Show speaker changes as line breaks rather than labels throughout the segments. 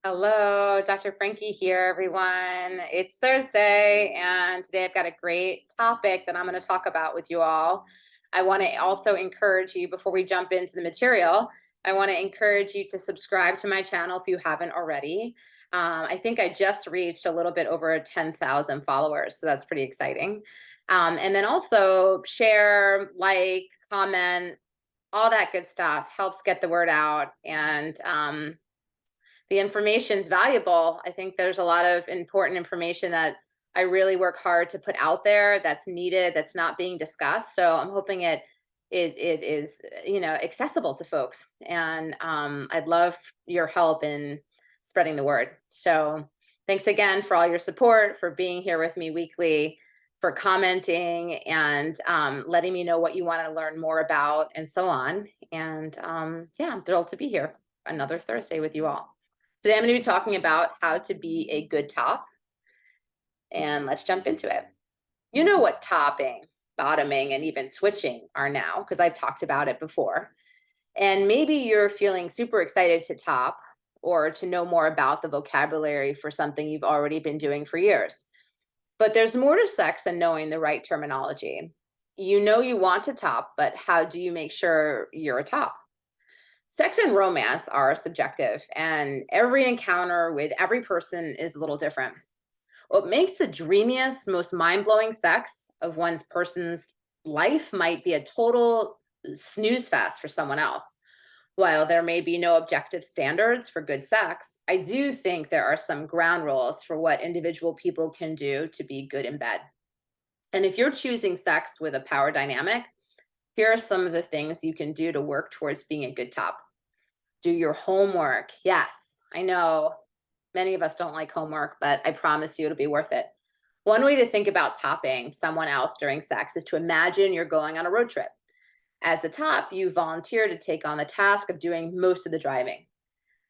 Hello, Dr. Frankie here, everyone. It's Thursday, and today I've got a great topic that I'm going to talk about with you all. I want to also encourage you, before we jump into the material, I want to encourage you to subscribe to my channel if you haven't already. I think I just reached a little bit over 10,000 followers, so that's pretty exciting. And then also share, like, comment, all that good stuff helps get the word out. And the information's valuable. I think there's a lot of important information that I really work hard to put out there that's needed, that's not being discussed. So I'm hoping it is, accessible to folks. And I'd love your help in spreading the word. So thanks again for all your support, for being here with me weekly, for commenting and letting me know what you want to learn more about and so on. And yeah, I'm thrilled to be here another Thursday with you all. Today I'm going to be talking about how to be a good top, and let's jump into it. You know what topping, bottoming, and even switching are now, because I've talked about it before. And maybe you're feeling super excited to top or to know more about the vocabulary for something you've already been doing for years. But there's more to sex than knowing the right terminology. You know you want to top, but how do you make sure you're a top? Sex and romance are subjective, and every encounter with every person is a little different. What makes the dreamiest, most mind blowing sex of one's person's life might be a total snooze fest for someone else. While there may be no objective standards for good sex, I do think there are some ground rules for what individual people can do to be good in bed. And if you're choosing sex with a power dynamic, here are some of the things you can do to work towards being a good top. Do your homework. Yes, I know many of us don't like homework, but I promise you it'll be worth it. One way to think about topping someone else during sex is to imagine you're going on a road trip. As the top, you volunteer to take on the task of doing most of the driving.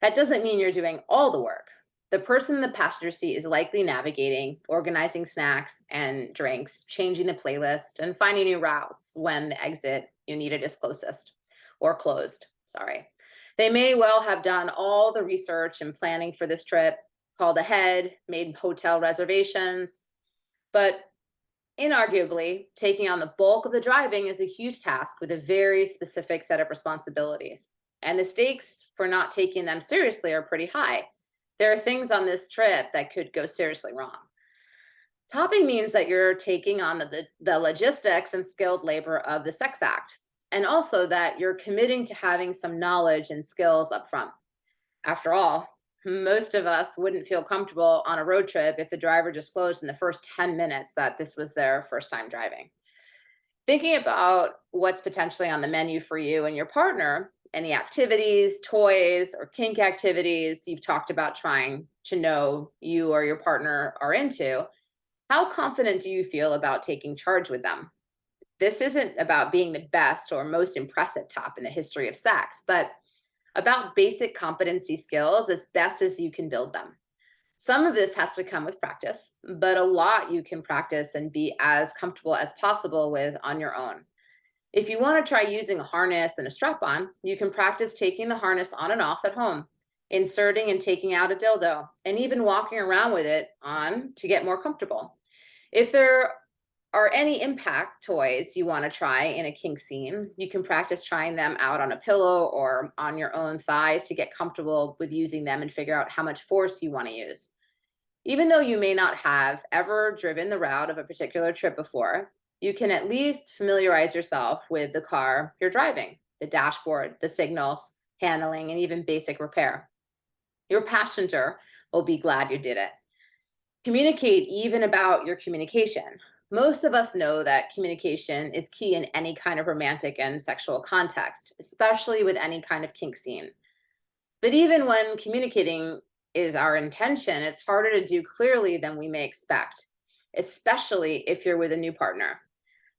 That doesn't mean you're doing all the work. The person in the passenger seat is likely navigating, organizing snacks and drinks, changing the playlist, and finding new routes when the exit you needed is closest or closed. Sorry. They may well have done all the research and planning for this trip, called ahead, made hotel reservations, but inarguably, taking on the bulk of the driving is a huge task with a very specific set of responsibilities. And the stakes for not taking them seriously are pretty high. There are things on this trip that could go seriously wrong. Topping means that you're taking on the logistics and skilled labor of the sex act, and also that you're committing to having some knowledge and skills up front. After all, most of us wouldn't feel comfortable on a road trip if the driver disclosed in the first 10 minutes that this was their first time driving. Thinking about what's potentially on the menu for you and your partner, any activities, toys, or kink activities you've talked about trying to know you or your partner are into, how confident do you feel about taking charge with them? This isn't about being the best or most impressive top in the history of sex, but about basic competency skills as best as you can build them. Some of this has to come with practice, but a lot you can practice and be as comfortable as possible with on your own. If you want to try using a harness and a strap on, you can practice taking the harness on and off at home, inserting and taking out a dildo, and even walking around with it on to get more comfortable. If there are any impact toys you want to try in a kink scene, you can practice trying them out on a pillow or on your own thighs to get comfortable with using them and figure out how much force you want to use. Even though you may not have ever driven the route of a particular trip before, you can at least familiarize yourself with the car you're driving, the dashboard, the signals, handling, and even basic repair. Your passenger will be glad you did it. Communicate even about your communication. Most of us know that communication is key in any kind of romantic and sexual context, especially with any kind of kink scene. But even when communicating is our intention, it's harder to do clearly than we may expect, especially if you're with a new partner.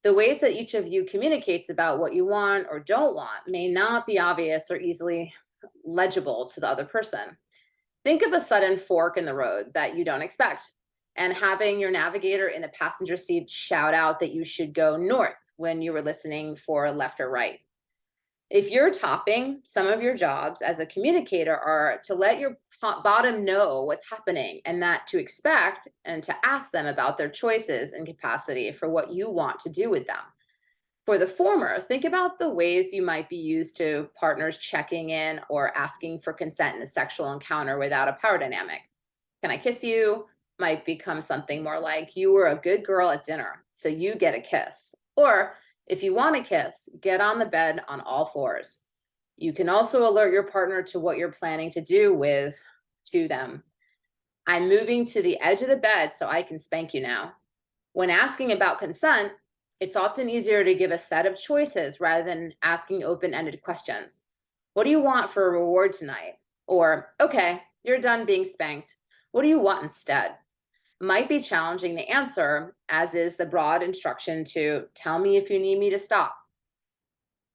The ways that each of you communicates about what you want or don't want may not be obvious or easily legible to the other person. Think of a sudden fork in the road that you don't expect, and having your navigator in the passenger seat shout out that you should go north when you were listening for left or right. If you're topping, some of your jobs as a communicator are to let your bottom know what's happening and that to expect and to ask them about their choices and capacity for what you want to do with them. For the former, think about the ways you might be used to partners checking in or asking for consent in a sexual encounter without a power dynamic. Can I kiss you? Might become something more like, you were a good girl at dinner, so you get a kiss. Or if you want a kiss, get on the bed on all fours. You can also alert your partner to what you're planning to do to them. I'm moving to the edge of the bed so I can spank you now. When asking about consent, it's often easier to give a set of choices rather than asking open-ended questions. What do you want for a reward tonight? Or, okay, you're done being spanked. What do you want instead? Might be challenging to answer, as is the broad instruction to tell me if you need me to stop.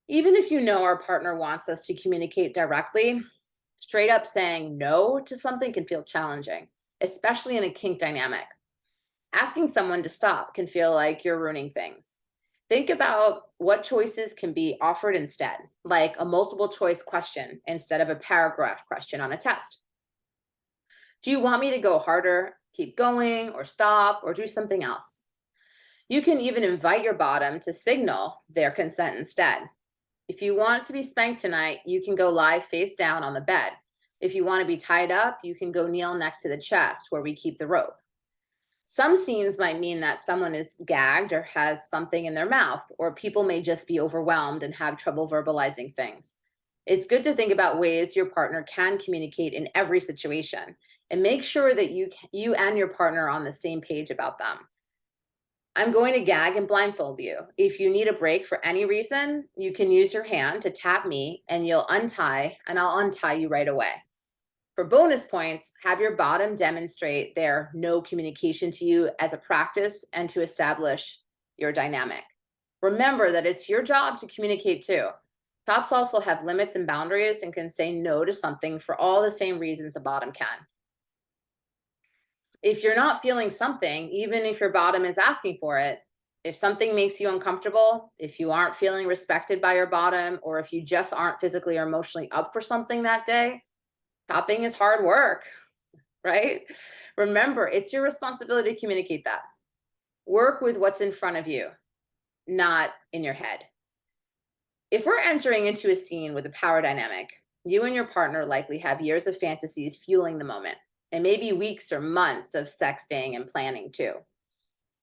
Even if you know our partner wants us to communicate directly, straight up saying no to something can feel challenging, especially in a kink dynamic. Asking someone to stop can feel like you're ruining things. Think about what choices can be offered instead, like a multiple choice question instead of a paragraph question on a test. Do you want me to go harder, keep going, or stop, or do something else? You can even invite your bottom to signal their consent instead. If you want to be spanked tonight, you can go lie face down on the bed. If you want to be tied up, you can go kneel next to the chest where we keep the rope. Some scenes might mean that someone is gagged or has something in their mouth, or people may just be overwhelmed and have trouble verbalizing things. It's good to think about ways your partner can communicate in every situation and make sure that you and your partner are on the same page about them. I'm going to gag and blindfold you. If you need a break for any reason, you can use your hand to tap me and you'll untie, and I'll untie you right away. For bonus points, have your bottom demonstrate their no communication to you as a practice and to establish your dynamic. Remember that it's your job to communicate too. Tops also have limits and boundaries and can say no to something for all the same reasons a bottom can. If you're not feeling something, even if your bottom is asking for it, if something makes you uncomfortable, if you aren't feeling respected by your bottom, or if you just aren't physically or emotionally up for something that day, topping is hard work, right? Remember, it's your responsibility to communicate that. Work with what's in front of you, not in your head. If we're entering into a scene with a power dynamic, you and your partner likely have years of fantasies fueling the moment, and maybe weeks or months of sexting and planning too.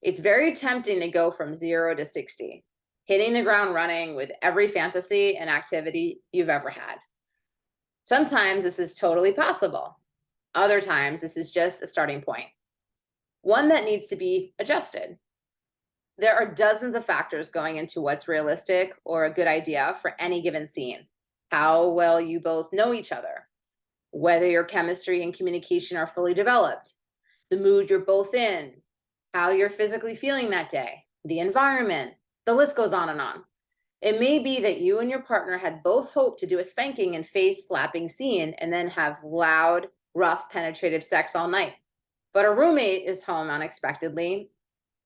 It's very tempting to go from 0 to 60, hitting the ground running with every fantasy and activity you've ever had. Sometimes this is totally possible. Other times, this is just a starting point, one that needs to be adjusted. There are dozens of factors going into what's realistic or a good idea for any given scene. How well you both know each other, whether your chemistry and communication are fully developed, the mood you're both in, how you're physically feeling that day, the environment, the list goes on and on. It may be that you and your partner had both hoped to do a spanking and face slapping scene and then have loud, rough, penetrative sex all night. But a roommate is home unexpectedly,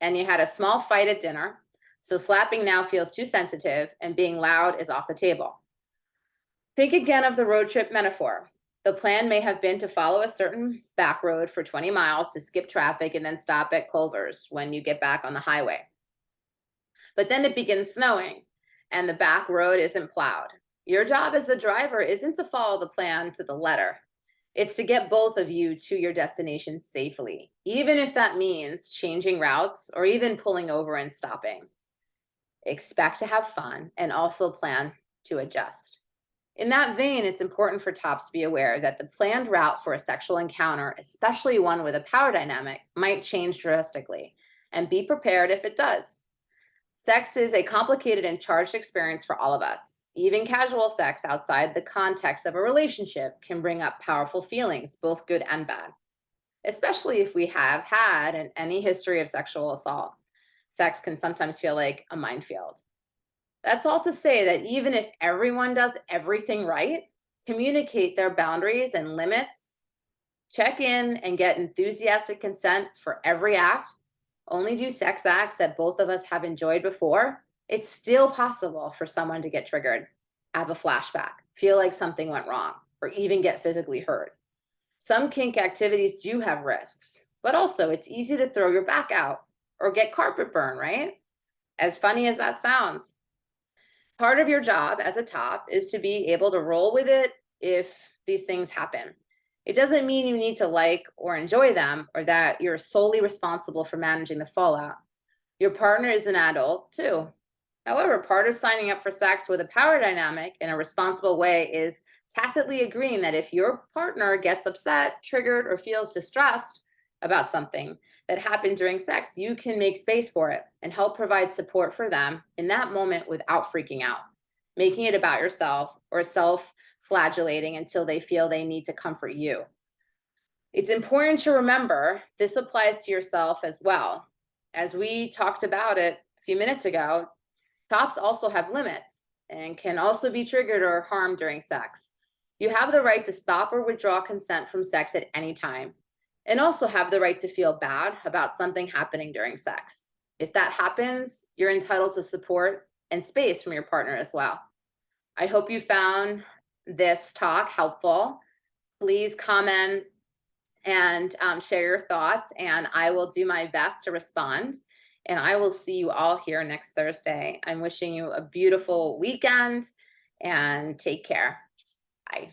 and you had a small fight at dinner, so slapping now feels too sensitive and being loud is off the table. Think again of the road trip metaphor. The plan may have been to follow a certain back road for 20 miles to skip traffic and then stop at Culver's when you get back on the highway. But then it begins snowing and the back road isn't plowed. Your job as the driver isn't to follow the plan to the letter. It's to get both of you to your destination safely, even if that means changing routes or even pulling over and stopping. Expect to have fun and also plan to adjust. In that vein, it's important for tops to be aware that the planned route for a sexual encounter, especially one with a power dynamic, might change drastically, and be prepared if it does. Sex is a complicated and charged experience for all of us. Even casual sex outside the context of a relationship can bring up powerful feelings, both good and bad, especially if we have had any history of sexual assault. Sex can sometimes feel like a minefield. That's all to say that even if everyone does everything right, communicate their boundaries and limits, check in and get enthusiastic consent for every act, only do sex acts that both of us have enjoyed before, it's still possible for someone to get triggered. have a flashback, feel like something went wrong, or even get physically hurt. Some kink activities do have risks, but also it's easy to throw your back out or get carpet burn, right? As funny as that sounds. Part of your job as a top is to be able to roll with it if these things happen. It doesn't mean you need to like or enjoy them or that you're solely responsible for managing the fallout. Your partner is an adult too. However, part of signing up for sex with a power dynamic in a responsible way is tacitly agreeing that if your partner gets upset, triggered, or feels distressed about something that happened during sex, you can make space for it and help provide support for them in that moment without freaking out, making it about yourself or self flagellating until they feel they need to comfort you. It's important to remember this applies to yourself as well. As we talked about it a few minutes ago, tops also have limits and can also be triggered or harmed during sex. You have the right to stop or withdraw consent from sex at any time, and also have the right to feel bad about something happening during sex. If that happens, you're entitled to support and space from your partner as well. I hope you found this talk helpful. Please comment and share your thoughts, and I will do my best to respond. And I will see you all here next Thursday. I'm wishing you a beautiful weekend and take care. Bye.